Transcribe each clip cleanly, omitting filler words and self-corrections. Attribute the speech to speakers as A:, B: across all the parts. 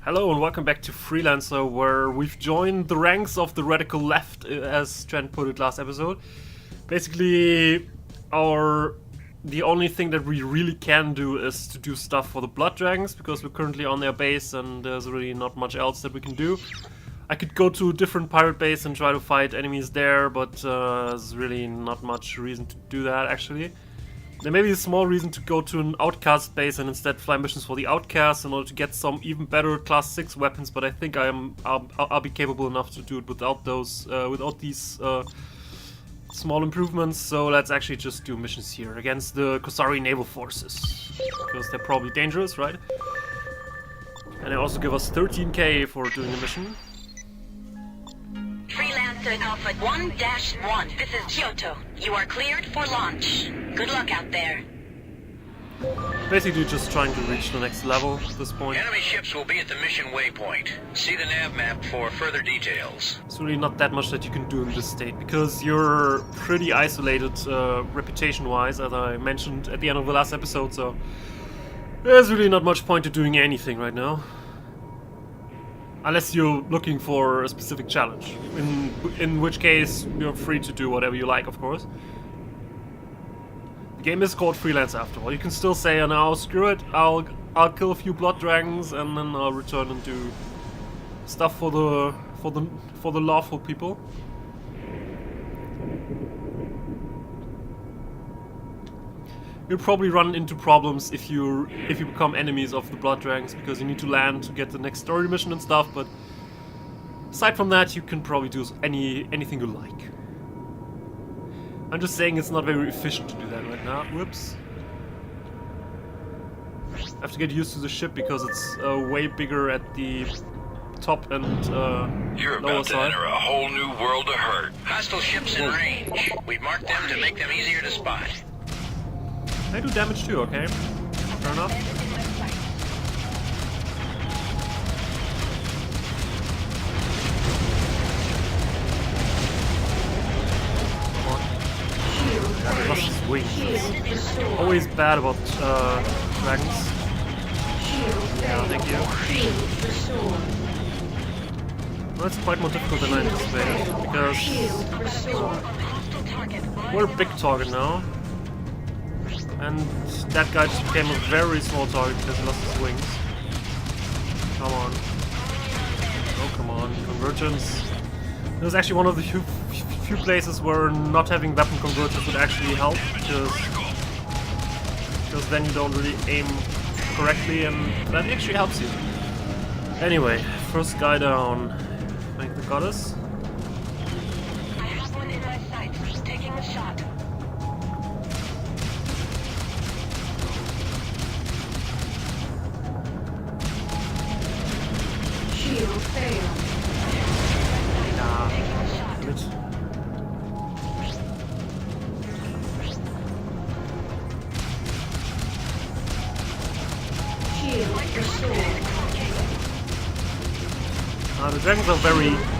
A: Hello and welcome back to Freelancer, where we've joined the ranks of the radical left, as Trent put it last episode. Basically, the only thing that we really can do is to do stuff for the Blood Dragons, because we're currently on their base and there's really not much else that we can do. I could go to a different pirate base and try to fight enemies there, but there's really not much reason to do that, actually. There may be a small reason to go to an outcast base and instead fly missions for the outcasts in order to get some even better class 6 weapons, but I think I'll be capable enough to do it without these small improvements. So let's actually just do missions here against the Kosari naval forces, because they're probably dangerous, right? And they also give us 13k for doing the mission.
B: Freelancer Alpha 1-1. This is Kyoto. You are cleared for launch. Good luck out there.
A: Basically just trying to reach the next level at this point.
C: Enemy ships will be at the mission waypoint. See the nav map for further details.
A: It's really not that much that you can do in this state, because you're pretty isolated reputation-wise, as I mentioned at the end of the last episode, so there's really not much point to doing anything right now. Unless you're looking for a specific challenge, in which case you're free to do whatever you like, of course. The game is called Freelancer after all. You can still say, "Oh, now screw it, I'll kill a few blood dragons and then I'll return and do stuff for the lawful people." You'll probably run into problems if you become enemies of the Blood Dragons, because you need to land to get the next story mission and stuff, but aside from that you can probably do anything you like. I'm just saying it's not very efficient to do that right now. Whoops. I have to get used to the ship because it's way bigger at the top and
C: You're
A: lower
C: about to
A: side.
C: enter a whole new world of hurt. Hostile ships in range. We've marked them to make them easier to spot.
A: They do damage too, okay? Fair enough. Yeah, lost his wings. Always bad about dragons. Yeah, thank you. Well, it's quite more difficult than I anticipated, because we're a big target now. And that guy just became a very small target because he lost his wings. Come on. Oh, come on. Convergence. This was actually one of the few places where not having weapon convergence would actually help, because then you don't really aim correctly, and that actually helps you. Anyway, first guy down. Thank the goddess.
B: I have one in my sights. Taking a shot.
D: Shield failed.
A: Nah. Good.
D: Shield restored.
A: The dragons are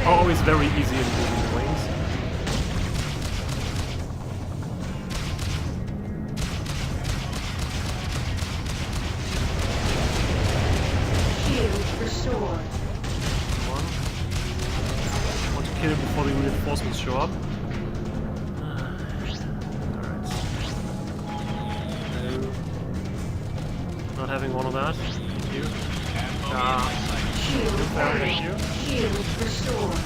A: always very easy in moving the wings.
D: Shield restored.
A: One. I want to kill before the reinforcements show up. Alright. No. Not having one of that. Thank you.
D: Shield
A: Thank you.
D: Shield restored.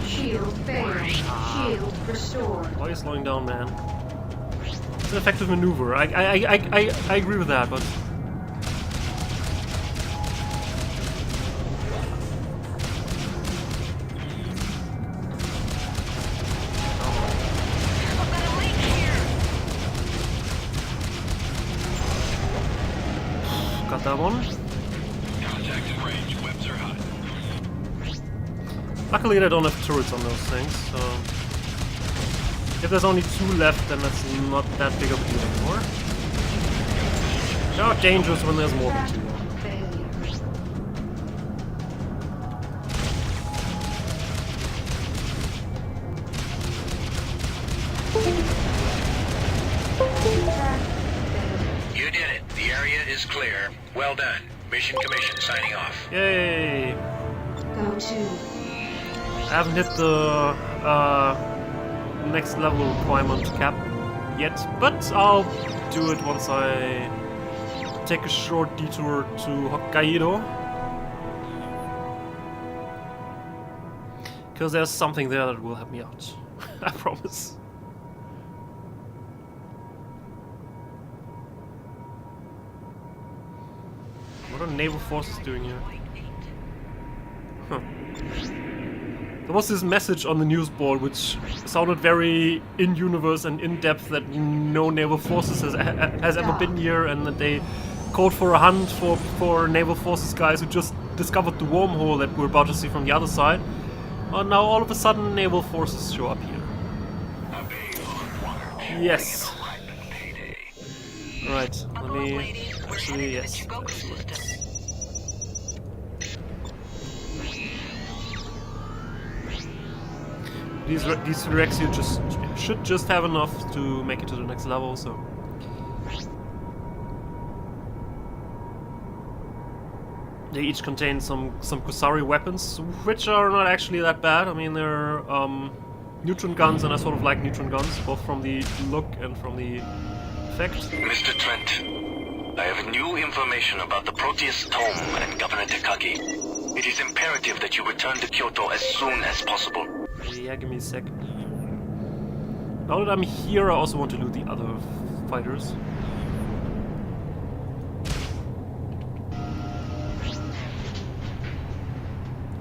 D: Shield failed. Shield restored.
A: Why are you slowing down, man? It's an effective maneuver. I agree with that, but got that one.
C: Contact in range. Webs are hot.
A: Luckily, I don't have turrets on those things, so if there's only 2 left, then that's not that big of a deal anymore. They are dangerous when there's more than 2.
C: area is clear. Well done. Mission Commission signing off.
A: Yay!
D: Go to.
A: I haven't hit the next level requirement cap yet, but I'll do it once I take a short detour to Hokkaido. Because there's something there that will help me out. I promise. What are naval forces doing here? Huh. There was this message on the news board which sounded very in-universe and in-depth, that no naval forces has ever been here, and that they called for a hunt for naval forces guys who just discovered the wormhole that we're about to see from the other side. And now all of a sudden naval forces show up here. Yes. Right, let me... Actually, yes. These Rex here should just have enough to make it to the next level, so... They each contain some Kusari weapons, which are not actually that bad. I mean, they're neutron guns, and I sort of like neutron guns, both from the look and from the effect.
E: Mr. Trent, I have new information about the Proteus Tome and Governor Takagi. It is imperative that you return to Kyoto as soon as possible.
A: Yeah, give me a sec. Now that I'm here, I also want to loot the other fighters.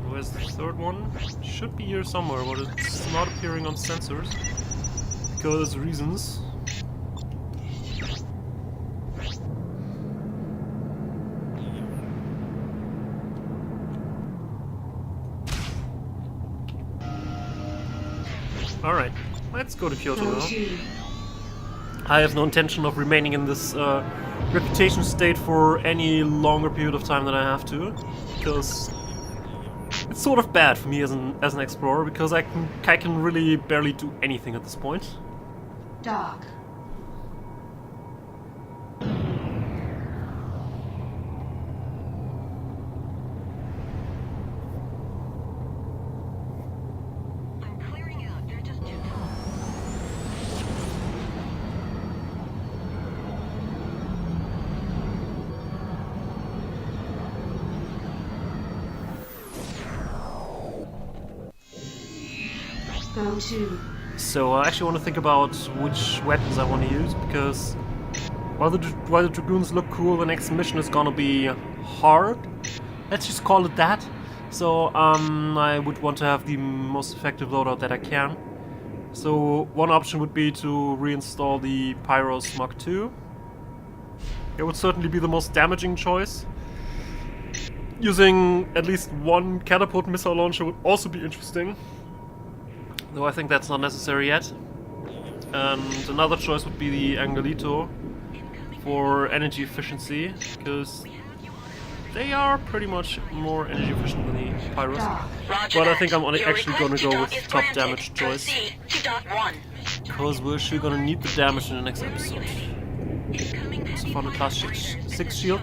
A: Where's the third one? Should be here somewhere, but it's not appearing on sensors. Because reasons. Alright, let's go to Kyoto now. I have no intention of remaining in this reputation state for any longer period of time than I have to, because it's sort of bad for me as an explorer, because I can really barely do anything at this point.
D: Dock.
A: So I actually want to think about which weapons I want to use, because while the Dragoons look cool, the next mission is gonna be hard. Let's just call it that. So I would want to have the most effective loadout that I can. So one option would be to reinstall the Pyros Mark II. It would certainly be the most damaging choice. Using at least one catapult missile launcher would also be interesting, though I think that's not necessary yet. And another choice would be the Angelito for energy efficiency, because they are pretty much more energy efficient than the Pyros. But I think I'm actually going to go with top damage choice, because we're actually going to need the damage in the next episode. So for the class 6 shield,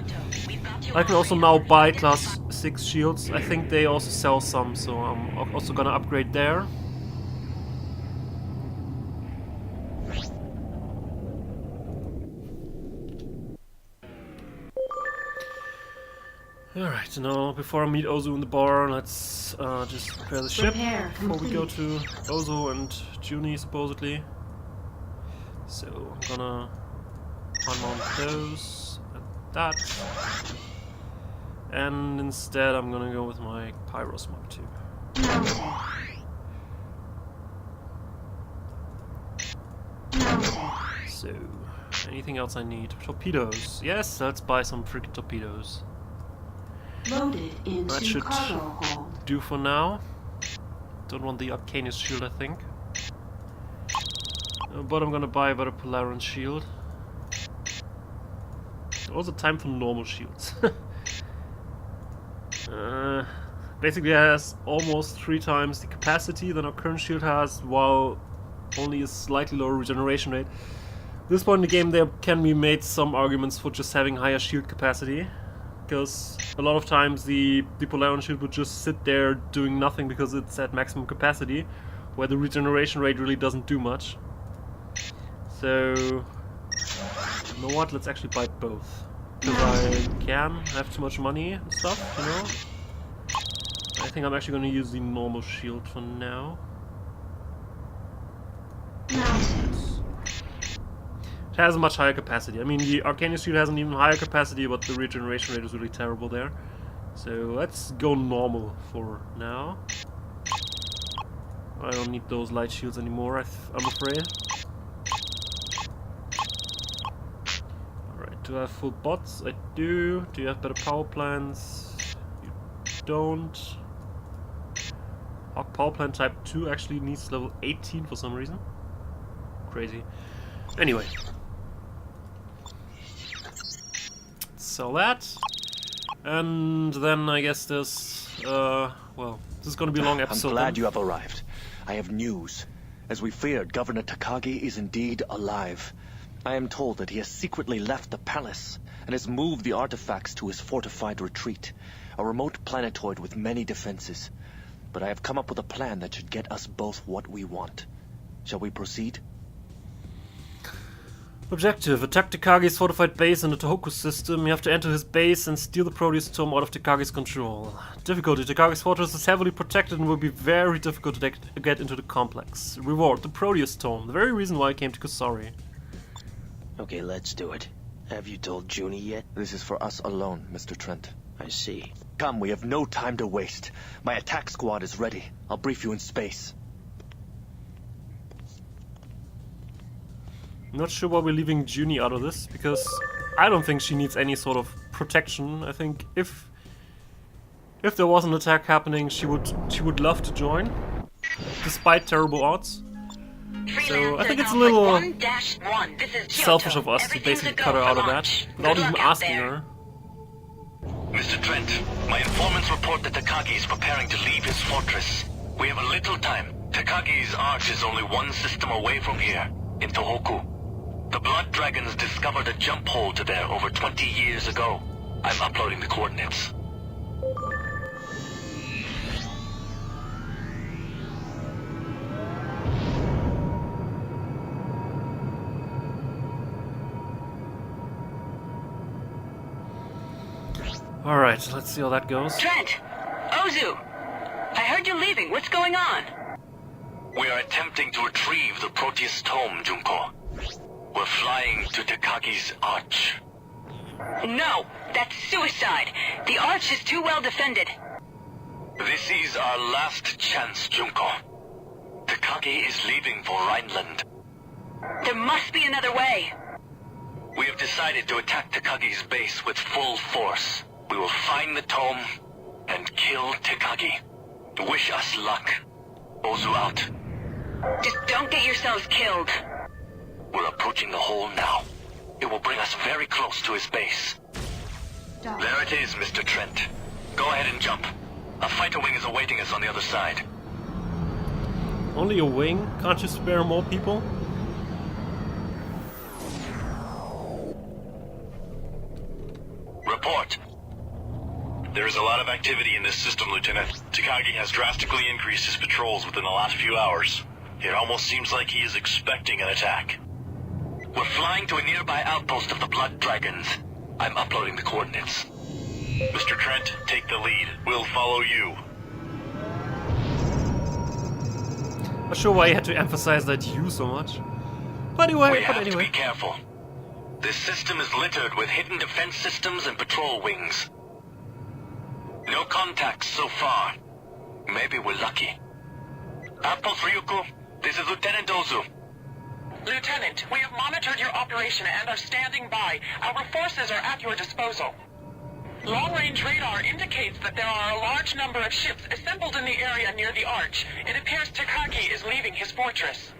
A: I can also now buy class 6 shields. I think they also sell some, so I'm also going to upgrade there. Alright, now before I meet Ozu in the bar, let's just prepare the ship before we go to Ozu and Juni, supposedly. So I'm gonna unmount those and that. And instead I'm gonna go with my Pyros Mark II. So, anything else I need? Torpedoes. Yes, let's buy some freaking torpedoes.
D: Loaded into
A: That should
D: cargo hold.
A: do for now. Don't want the Arcanus shield, I think. But I'm gonna buy a better Polaris shield. Also time for normal shields. Basically it has almost 3 times the capacity than our current shield has, while only a slightly lower regeneration rate. this point in the game there can be made some arguments for just having higher shield capacity, because a lot of times the Polarion shield would just sit there doing nothing because it's at maximum capacity, where the regeneration rate really doesn't do much. So, you know what, let's actually buy both. Because I can have too much money and stuff, you know. I think I'm actually going to use the normal shield for now.
D: Mounted.
A: It has a much higher capacity. I mean, the Arcanius shield has an even higher capacity, but the regeneration rate is really terrible there. So let's go normal for now. I don't need those light shields anymore, I'm afraid. Alright, do I have full bots? I do. Do you have better power plants? You don't. Hawk power plant type 2 actually needs level 18 for some reason. Crazy. Anyway. Sell that. And then I guess there's, well, this is gonna be a long episode.
E: I'm glad you have arrived. I have news. As we feared, Governor Takagi is indeed alive. I am told that he has secretly left the palace and has moved the artifacts to his fortified retreat, a remote planetoid with many defenses. But I have come up with a plan that should get us both what we want. Shall we proceed?
A: Objective: attack Takagi's fortified base in the Tohoku system. You have to enter his base and steal the Proteus tome out of Takagi's control. Difficulty: Takagi's fortress is heavily protected and will be very difficult to get into the complex. Reward: the Proteus tome, the very reason why I came to Kusari.
F: Okay, let's do it. Have you told Junie yet?
E: This is for us alone, Mr. Trent.
F: I see.
E: Come, we have no time to waste. My attack squad is ready. I'll brief you in space.
A: I'm not sure why we're leaving Junie out of this, because I don't think she needs any sort of protection. I think if there was an attack happening, she would love to join, despite terrible odds. So I think it's a little
B: 1-1. This is
A: selfish
B: Kyoto.
A: of us to
B: Everything's
A: basically
B: a go
A: cut her
B: for
A: out of that
B: launch.
A: without
B: Good
A: even
B: luck out
A: asking
B: there.
A: her.
E: Mr. Trent, my informants report that Takagi is preparing to leave his fortress. We have a little time. Takagi's arch is only one system away from here, in Tohoku. The Blood Dragons discovered a jump hole to there over 20 years ago. I'm uploading the coordinates.
A: Alright, let's see how that goes.
B: Trent! Ozu! I heard you're leaving. What's going on?
E: We are attempting to retrieve the Proteus tome, Junko. We're flying to Takagi's arch.
B: No! That's suicide! The arch is too well defended.
E: This is our last chance, Junko. Takagi is leaving for Rhineland.
B: There must be another way.
E: We have decided to attack Takagi's base with full force. We will find the tome and kill Takagi. Wish us luck. Ozu out.
B: Just don't get yourselves killed.
E: We're approaching the hole now. It will bring us very close to his base.
D: Dock.
E: There it is, Mr. Trent. Go ahead and jump. A fighter wing is awaiting us on the other side.
A: Only a wing? Can't you spare more people?
E: Report.
G: There is a lot of activity in this system, Lieutenant. Takagi has drastically increased his patrols within the last few hours. It almost seems like he is expecting an attack.
E: We're flying to a nearby outpost of the Blood Dragons. I'm uploading the coordinates.
G: Mr. Trent, take the lead. We'll follow you.
A: Not sure why you had to emphasize that you so much. But
E: We
A: anyway,
E: have to be careful. This system is littered with hidden defense systems and patrol wings. No contacts so far. Maybe we're lucky. Outpost Ryuko, this is Lieutenant Ozu.
H: Lieutenant, we have monitored your operation and are standing by. Our forces are at your disposal. Long-range radar indicates that there are a large number of ships assembled in the area near the arch. It appears Takagi is leaving his fortress.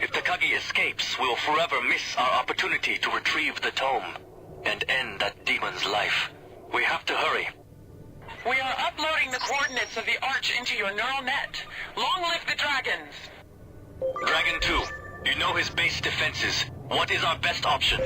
E: If Takagi escapes, we'll forever miss our opportunity to retrieve the tome and end that demon's life. We have to hurry.
H: We are uploading the coordinates of the arch into your neural net. Long live the dragons!
E: Dragon 2,
C: You know his base defenses. What is our best option?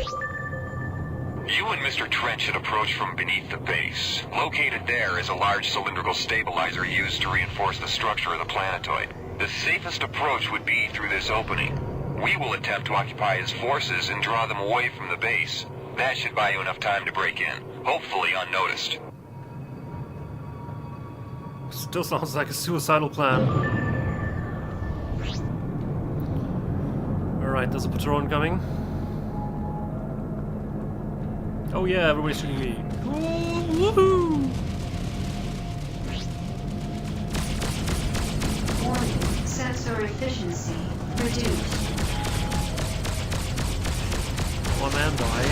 C: You and Mr. Trent should approach from beneath the base. Located there is a large cylindrical stabilizer used to reinforce the structure of the planetoid. The safest approach would be through this opening. We will attempt to occupy his forces and draw them away from the base. That should buy you enough time to break in, hopefully unnoticed.
A: Still sounds like a suicidal plan. Alright, there's a patrol incoming. Oh yeah, everybody's shooting me. Woohoo!
D: Warning. Sensor efficiency reduced.
A: One man die.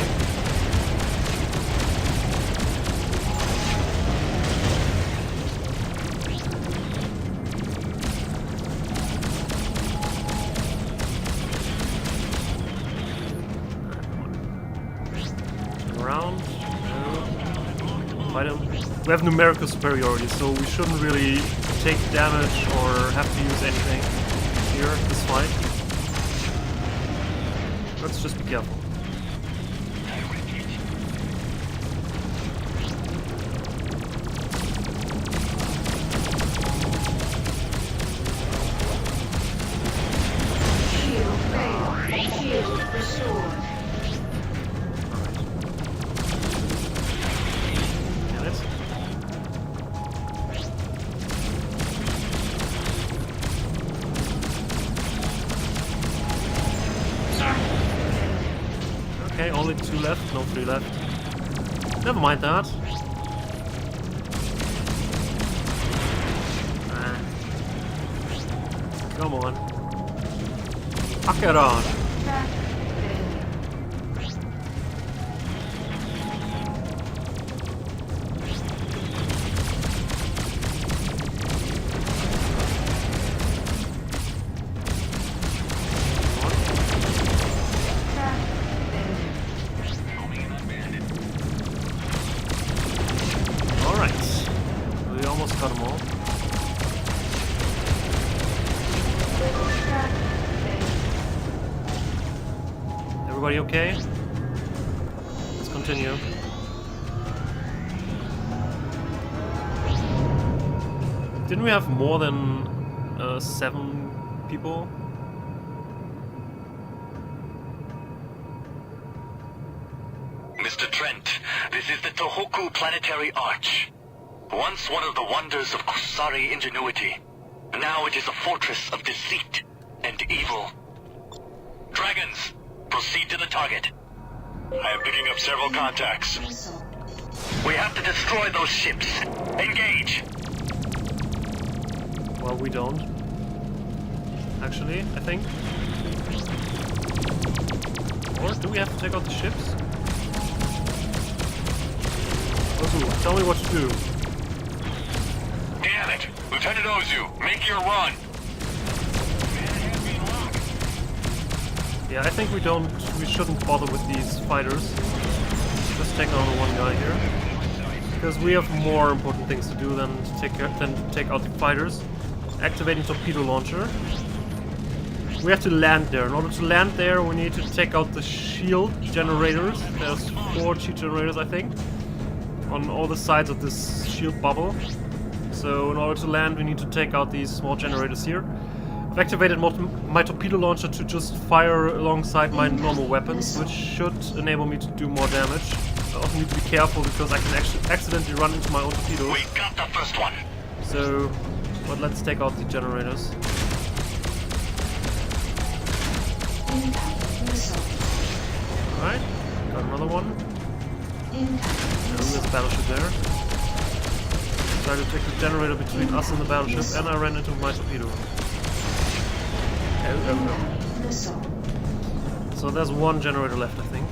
A: Around. No. Fight him. We have numerical superiority, so we shouldn't really take damage or have to use anything here in this fight. Let's just be careful.
D: Shield failed. Shield restored.
A: Damn it. Okay, only 2 left, no 3 left. Never mind that. Ah. Come on. Fuck it on.
D: Track failure. Track failure.
A: Alright. We almost got them all.
D: Track failure.
A: Everybody okay? Let's continue. Didn't we have more than 7 people?
C: Mr. Trent, this is the Tohoku Planetary Arch. Once one of the wonders of Kusari ingenuity. Now it is a fortress of deceit and evil. Dragons, proceed to the target.
G: I am picking up several contacts.
D: Missile.
C: We have to destroy those ships. Engage!
A: Well, we don't. Actually, I think. Or do we have to take out the ships? Ozu, tell me what to do.
C: Damn it! Lieutenant Ozu, make your run!
A: Yeah, I think we shouldn't bother with these fighters. Just take on the one guy here. Because we have more important things to do than to take out the fighters. Activating torpedo launcher. We have to land there. In order to land there, we need to take out the shield generators. There's 4 shield generators, I think, on all the sides of this shield bubble. So in order to land, we need to take out these small generators here. I've activated my torpedo launcher to just fire alongside my normal weapons, which should enable me to do more damage. I also need to be careful because I can actually accidentally run into my own torpedoes.
C: We got the first one!
A: So, but let's take out the generators.
D: Impact missile.
A: Alright, got another one.
D: Impact
A: There's a battleship there. Tried to take the generator between us and the battleship, and I ran into my torpedo.
D: missile.
A: So there's 1 generator left, I think.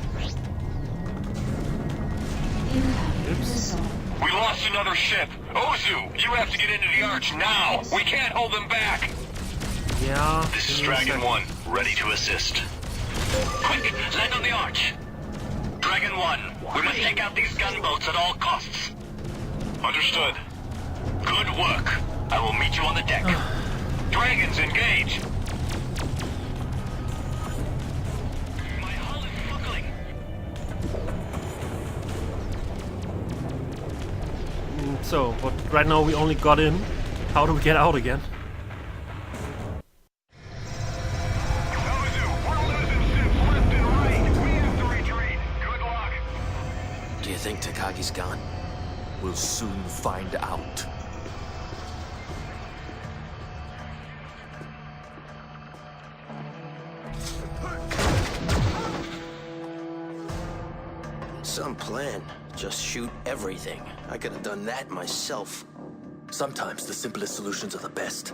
D: Impact
A: Oops.
D: missile.
C: We lost another ship! Ozu, you have to get into the arch now! We can't hold them back!
A: Yeah.
G: This is
A: give me a
G: Dragon
A: second.
G: 1, ready to assist.
C: Quick, land on the arch! Dragon 1, we must take out these gunboats at all costs.
G: Understood.
C: Good work. I will meet you on the deck. Dragons, engage!
A: So, but right now we only got in. How do we get out again?
F: Do you think Takagi's gone?
E: We'll soon find out.
F: Some plan. Just shoot everything. I could have done that myself.
E: Sometimes the simplest solutions are the best.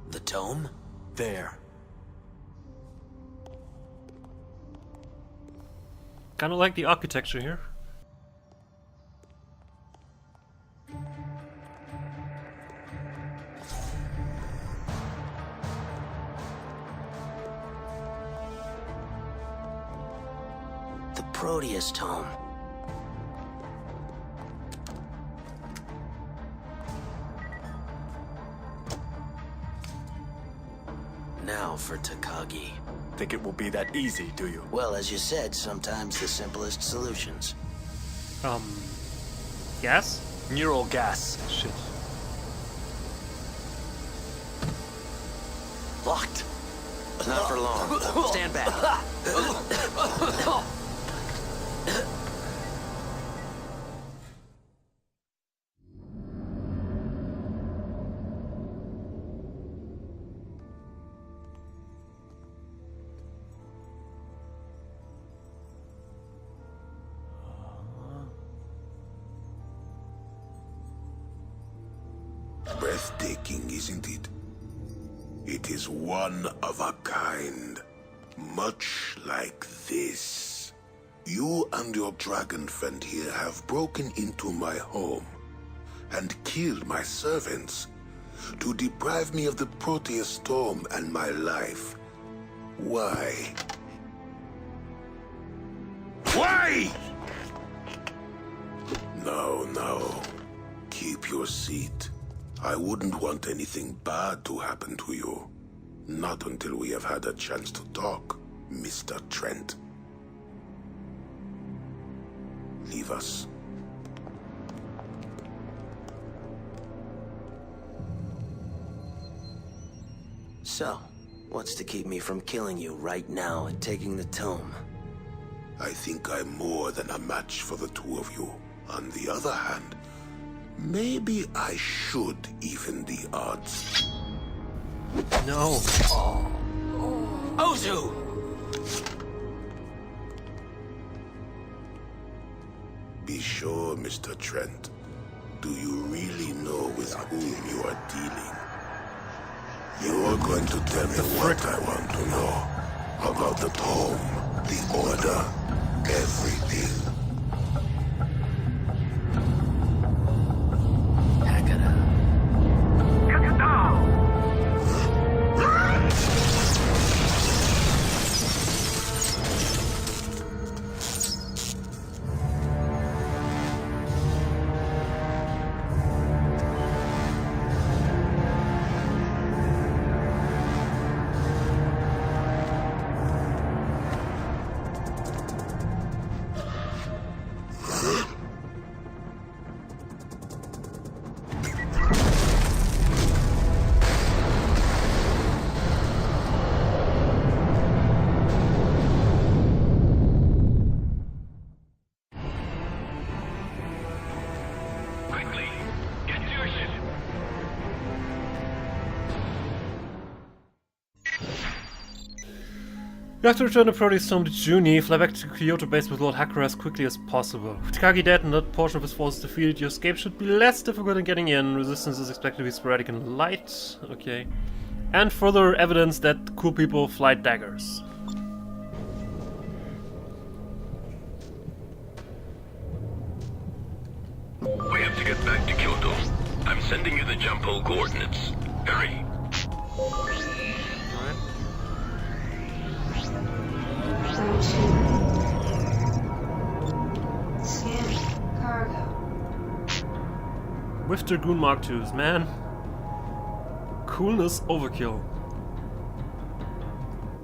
F: The tome?
E: There.
A: Kind of like the architecture here.
F: The Proteus tome. Now for Takagi.
E: Think it will be that easy, do you?
F: Well, as you said, sometimes the simplest solutions.
A: Gas?
E: Neural gas.
A: Shit.
E: Locked.
F: Not for long. Stand back.
I: Breathtaking, isn't it? It is one of a kind. Much like this. You and your dragon friend here have broken into my home and killed my servants to deprive me of the Proteus tome and my life. Why? Why? No. Keep your seat. I wouldn't want anything bad to happen to you. Not until we have had a chance to talk, Mr. Trent. Leave us.
F: So, what's to keep me from killing you right now and taking the tome?
I: I think I'm more than a match for the two of you. On the other hand, maybe I should even the odds.
A: No.
F: Ozu!
I: Be sure, Mr. Trent. Do you really know with whom you are dealing? You're going to tell me what I want to know. About the tome, the order, everything.
A: You have to return the Proteus tome to Juni, fly back to Kyoto base with Lord Hakura as quickly as possible. With Takagi dead and that portion of his forces defeated, your escape should be less difficult in getting in. Resistance is expected to be sporadic and light. Okay. And further evidence that cool people fly daggers.
G: We have to get back to Kyoto. I'm sending you the jump hole coordinates. Hurry.
D: Approaching
A: With Dragoon Mark IIs, man. Coolness overkill.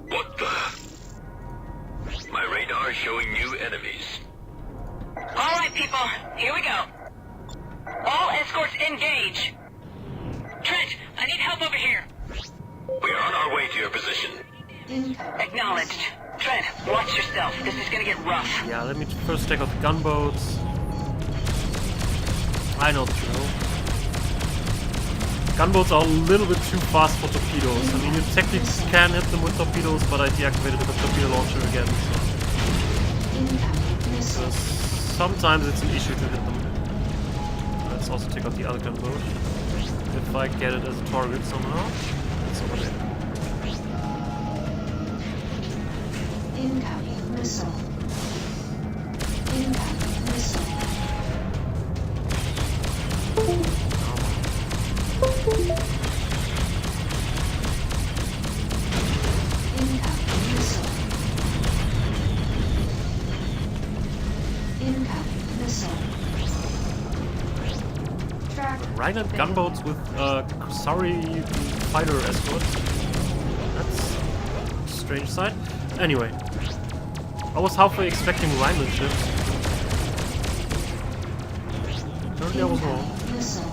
G: What the? My radar showing new enemies.
B: All right, people, here we go. All escorts engage. Trent, I need help over here.
G: We are on our way to your position.
B: Acknowledged. Trent, watch yourself. This is gonna get rough.
A: Yeah, let me first take out the gunboats. I know the drill. Gunboats are a little bit too fast for torpedoes. I mean, you technically can hit them with torpedoes, but I deactivated the torpedo launcher again. So sometimes it's an issue to hit them. Let's also take out the other gunboat. If I get it as a target somehow. It's over there.
D: Incoming missile. Incoming missile. Incoming missile. Incoming missile. Track.
A: Rheinland gunboats with Kusari fighter escorts. That's a strange sight. Anyway, I was halfway expecting Rheinland ships. Apparently I was wrong.
D: Missile.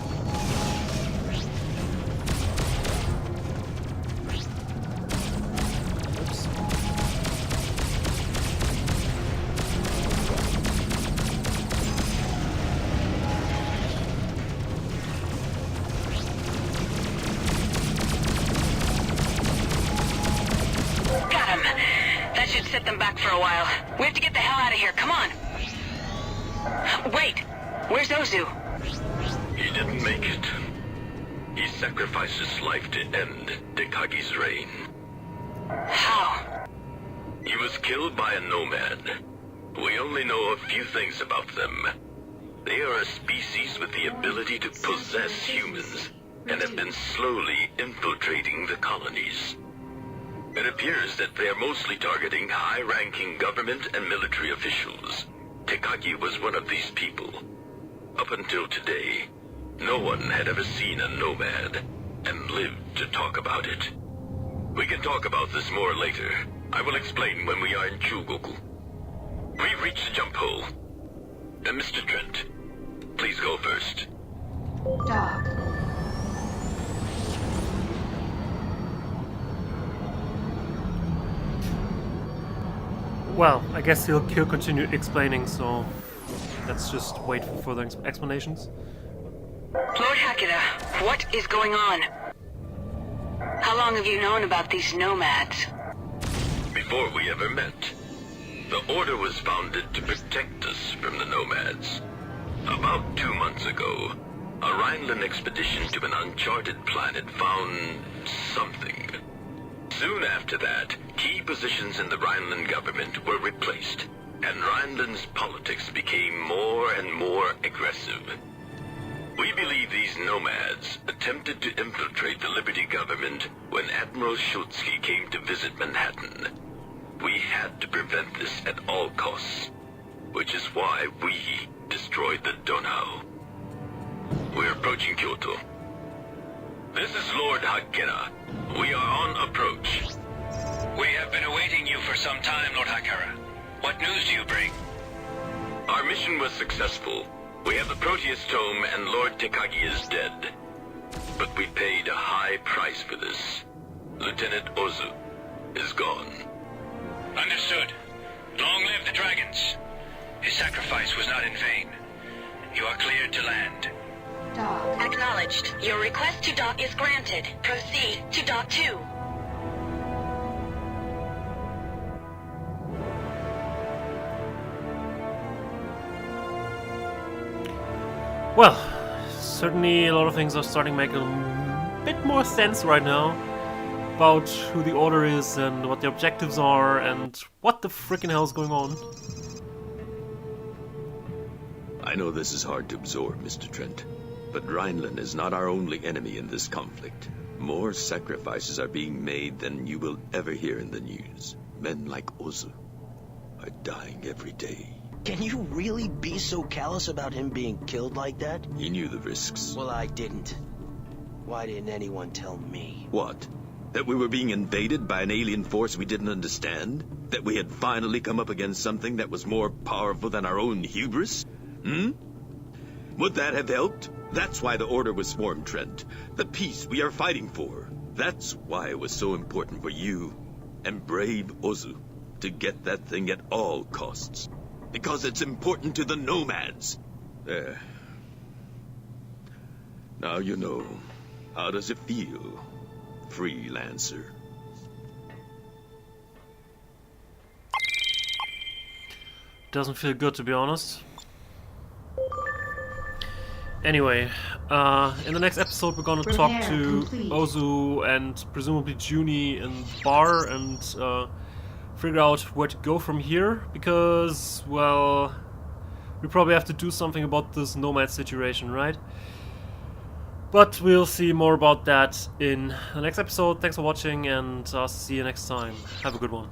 A: Oops.
B: Got him. That should set them back for a while. We have to get the hell out of here. Come on. Wait. Where's Ozu?
G: He didn't make it. He sacrificed his life to end Takagi's reign.
B: How?
G: He was killed by a nomad. We only know a few things about them. They are a species with the ability to possess humans, and have been slowly infiltrating the colonies. It appears that they are mostly targeting high-ranking government and military officials. Takagi was one of these people. Up until today, no one had ever seen a nomad and lived to talk about it. We can talk about this more later. I will explain when we are in Chugoku. We've reached the jump hole. And Mr. Trent, please go first.
D: Dock.
A: Well, I guess he'll continue explaining, so let's just wait for further explanations.
B: Lord Hakeda, what is going on? How long have you known about these nomads?
G: Before we ever met, the Order was founded to protect us from the nomads. About 2 months ago, a Rhineland expedition to an uncharted planet found something. Soon after that, key positions in the Rhineland government were replaced, and Rhineland's politics became more and more aggressive. We believe these nomads attempted to infiltrate the Liberty government when Admiral Schutzki came to visit Manhattan. We had to prevent this at all costs, which is why we destroyed the Donau. We're approaching Kyoto. This is Lord Hakera. We are on approach.
J: We have been awaiting you for some time, Lord Hakera. What news do you bring?
G: Our mission was successful. We have the Proteus Tome and Lord Takagi is dead. But we paid a high price for this. Lieutenant Ozu is gone.
J: Understood. Long live the dragons. His sacrifice was not in vain. You are cleared to land.
D: Dock.
B: Acknowledged. Your request to dock is granted. Proceed to dock 2.
A: Well, certainly a lot of things are starting to make a bit more sense right now about who the Order is and what the objectives are and what the frickin' hell is going on.
K: I know this is hard to absorb, Mr. Trent, but Rhineland is not our only enemy in this conflict. More sacrifices are being made than you will ever hear in the news. Men like Ozu are dying every day.
F: Can you really be so callous about him being killed like that?
K: He knew the risks.
F: Well, I didn't. Why didn't anyone tell me?
K: What? That we were being invaded by an alien force we didn't understand? That we had finally come up against something that was more powerful than our own hubris? Would that have helped? That's why the Order was formed, Trent. The peace we are fighting for. That's why it was so important for you and brave Ozu to get that thing at all costs. Because it's important to the nomads. There. Now you know. How does it feel, Freelancer?
A: Doesn't feel good, to be honest. Anyway, in the next episode we're gonna talk to Ozu and presumably Junie in the bar and figure out where to go from here, because, well, we probably have to do something about this nomad situation, right? But we'll see more about that in the next episode. Thanks for watching, and I'll see you next time. Have a good one.